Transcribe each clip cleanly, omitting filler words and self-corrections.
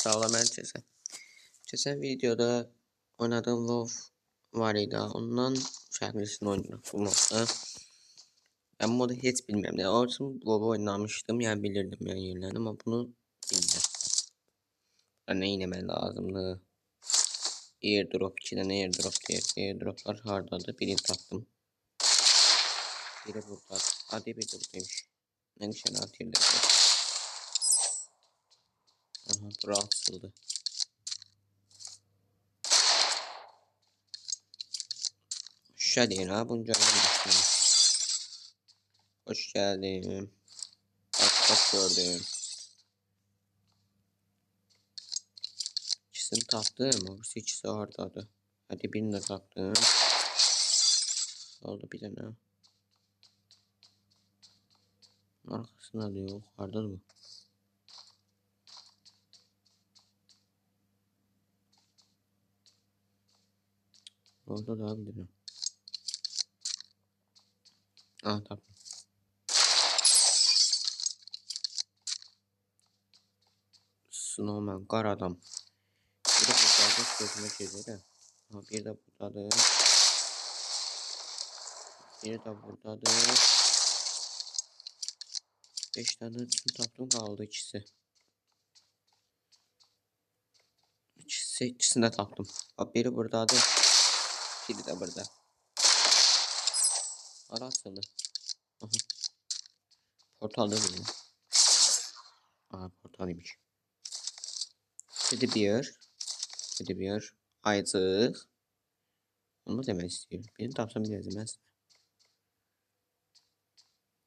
Sağlam herkese. Geçen videoda oynadığım WoW var idi. Ondan farklısını oynadım bu modda. Ben modu hiç bilmiyorum. Yani orada WoW oynamıştım. Yani bilirdim yani yerlerini ama bunu bilmiyorum. Ne yemem lazımdı. Airdrop 2 tane airdrop diye. Airdroplar hardadı. Birini taktım. Biri burada. Hadi bir de buradaymış. Ne nişan atıyordu. Aha bura atıldı. Şöyle değil ha bunca oynamıştım. Hoş geldin. Bak gördüm. İkisini taktım. Orası ikisi oradadı. Hadi birini de taktım. Oldu bir tane. Arkasında da yok. Orada mı? Orada da bir tane. Ah taktım. Snowman. Kar adam. Bir de burada gözüme girdi de. Ha, bir de buradadır. Bir de buradadır. 5 tane üstünü taktım kaldı ikisi. İkisini de taktım. Bak biri buradadır. Biri de burada. Arasını. Aha. Portal değil mi? Aha portalıymış. Teddy Bear. Teddy Bear. Ayıcık. Onu demek istiyorum. Benim tapsam bile demez.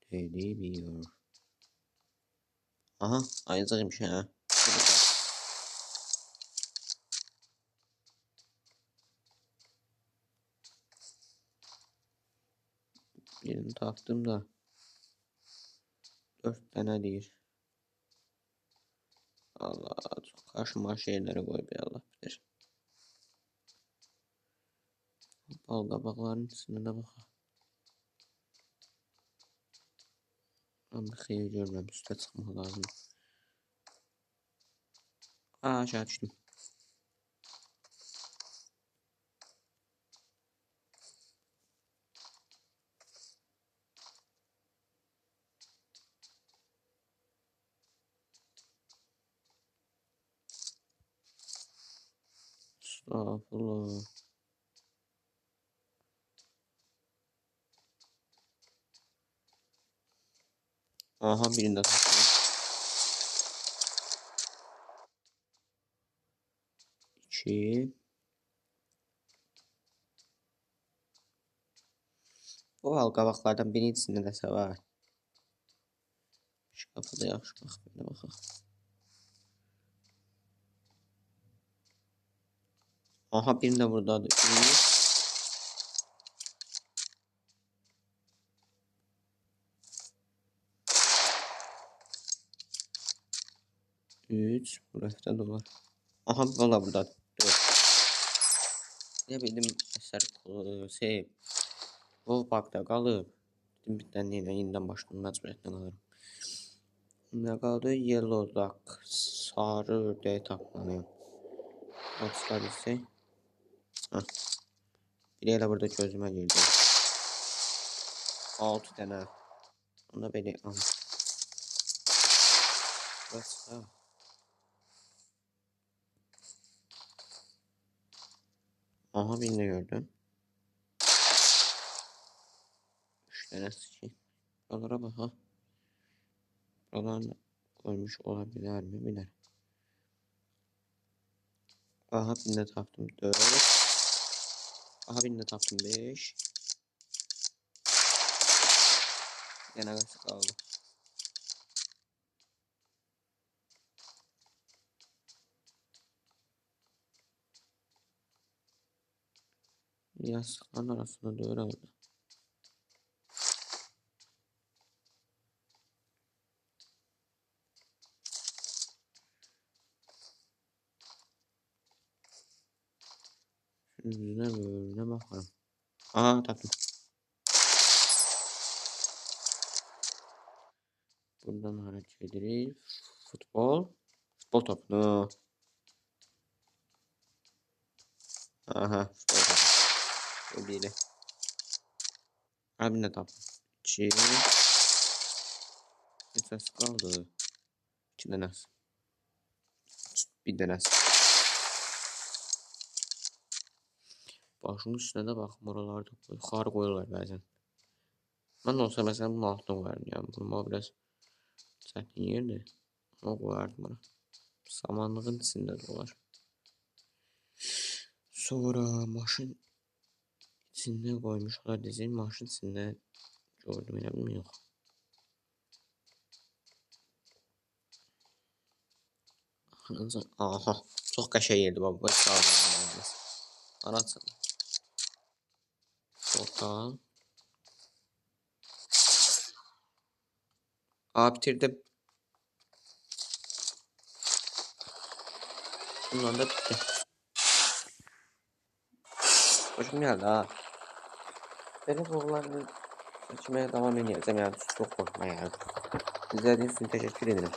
Teddy Bear. Aha ayıcıkmış ha. Birini taktım da 4 tane değil. Allah karşıma şeyleri koy be Allah bilir. Bal kabakların sınırına bak. Ben bir şey görmem üstte çıkmak lazım. Aşağı düştüm. Estağfurullah. Aha birinde taktım. 2. O bal kabaklardan birincisinde de var. Şu kafada yaxşı bax belə baxaq. Aha birində buradadır. 3. Burası da var. Aha valla buradadır. 4. Ne bildim eser şey. O bakta qalıb. Dedim bir tane yeniden başladım məcburiyyətdən alırım. Ne qaldı? Yellow duck. Sarı ördəyi tapmalıyım. Açlar ise. Hah. Biri elə burada gözümə girdi. 6 tane. Onu da belə al. Burası. Aha birini gördüm. 3 tane sıçayım. Buralara bak ha. Buralarını koymuş olabilir mi? Bilir. Aha birini taktım 4. Aha birini taktım 5. Yine kaç kaldı? Yastıkların arasında doğru oldu. Şunun yüzüne böyle bakalım. Aha taktım. Buradan hareket ederiz. Futbol. Futbol topunu. Aha. Bu biri. Abi ne tapdım? 2. Neçəsi qaldı? 2 dənəsi. Bir dənəsi. Başının üstünə də baxım, oralarda yuxarı qoyurlar bəzən. Mən olsa məsələn bunun altına qoyardım. Yəni bunu biraz çətin yerdir. Onu qoyardım bura. Samanlığın içində də olar. Sonra maşın içində qoymuşlar diyeceğim. Maşın içində gördüm, elə mi? Yox. Aha, çox qəşəng yerdir baba. Bax sağlam. Araçın. Total. Aa, bitirdim. Bundan da bitti. Hoşum geldi ha. Böyle vloglarını çekmeye devam edeceğim yani. Çok hoşuma geldi. İzlediğiniz için teşekkür ederim.